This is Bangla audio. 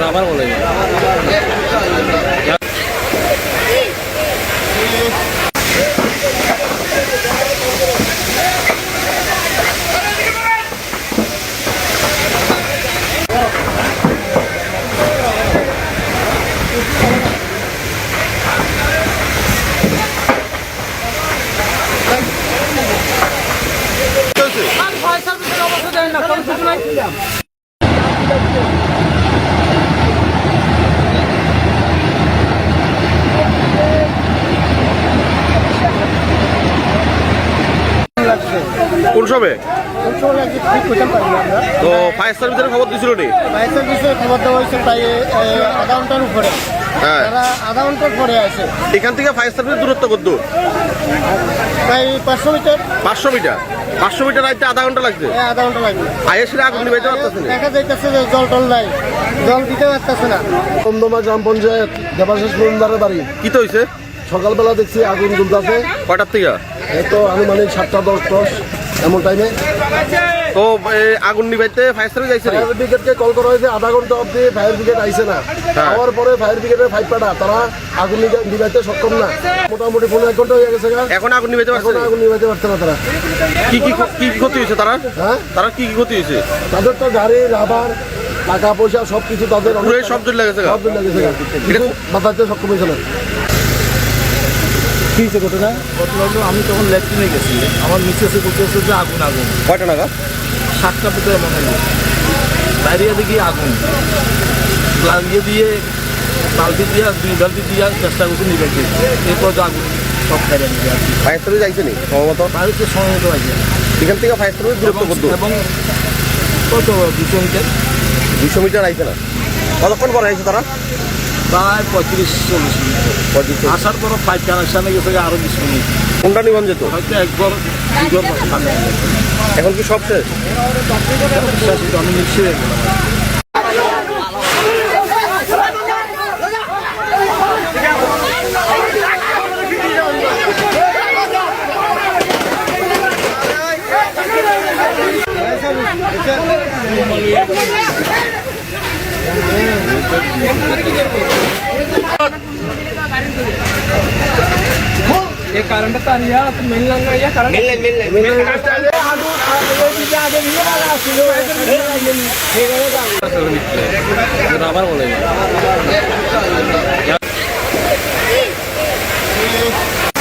আবার বলে কোন সবে তো ফায়ার সার্ভিসের খবর দিছিল নি? ফায়ার সার্ভিসের খবর দেওয়া হয়েছে প্রায় আধা ঘন্টার উপরে। হ্যাঁ, তারা আধা ঘন্টার পরে আছে। এখান থেকে ফায়ার সার্ভিসের দূরত্ব কত? প্রায় 500 মিটার। 500 মিটার? 500 মিটার আইতে আধা ঘন্টা লাগছে? হ্যাঁ, আধা ঘন্টা লাগবে। আইএসএর আগুন নিভাইতে পারতেছে না? দেখা যাইতেছে যে জল টল নাই, জল দিতে পারতেছে না। দমদমা গ্রাম পঞ্চায়েত দেবাশিস মজুমদারের বাড়ি। কি তো হয়েছে? সকালবেলা দেখছি আগুন জ্বলতেছে। কয়টার থেকে? এই তো আনুমানিক 7:10 এমন টাইমে। তো আগুন নিভাইতে ফায়ার সার্ভিস আইছে? ফায়ার ব্রিগেডকে কল করা হয়েছে, আধা ঘন্টা অব্দি ফায়ার ব্রিগেড আইছে না। হওয়ার পরে ফায়ার ব্রিগেডের ফাইপারটা তারা আগুন নিভাইতে সক্ষম না। মোটামুটি 1 ঘন্টা হয়ে গেছে। এখন আগুন নিভাইতে পারছে? এখন আগুন নিভাইতে পারছে না তারা। কি কি ক্ষতি হয়েছে তারা? হ্যাঁ, তারা কি কি ক্ষতি হয়েছে? তাদের তো গাড়ি, রাবার, টাকা পয়সা সবকিছু তাদের পুরো সব জ্বলে গেছে? সব লেগেছে, বাঁচাতে সক্ষম হয়েছে না। কি হয়েছে ঘটনা? ঘটনা হলো আমি তখন ল্যাট্রিনে গেছি, আমার মিসেসে বলতেছে যে আগুন আগুন। কয়টা নাগাদ? 7টা ভিতরে মনে হয়। বাইরে দেখি আগুন লাগিয়ে দিয়ে বালতি দিয়ে 2 বালতি দিয়ে চেষ্টা করছি নিবেছে। এরপর তো আগুন সব খাইয়ে নিবে আর কি। ফায়ার সার্ভিস আইছে নি সম্ভবত? বাড়িতে সময় মতো আছে এখান থেকে ফায়ার সার্ভিস দূরত্ব কত? এবং কত 200 মিটার। 200 মিটার আইছে না? কতক্ষণ পরে আইছে তারা? প্রায় 35-40 মিনিট। আসার পর 5 কানেকশানে গেছে আরো 20 মিনিট। কোনটা নিবন যেত? হয়তো একবার দুবার। এখন কি সব শেষ? আমি নিশ্চয়ই হয়ে গেলাম। ये कारण बता नहीं यार, तुम मिल लगा या कारण मिल आবার বলে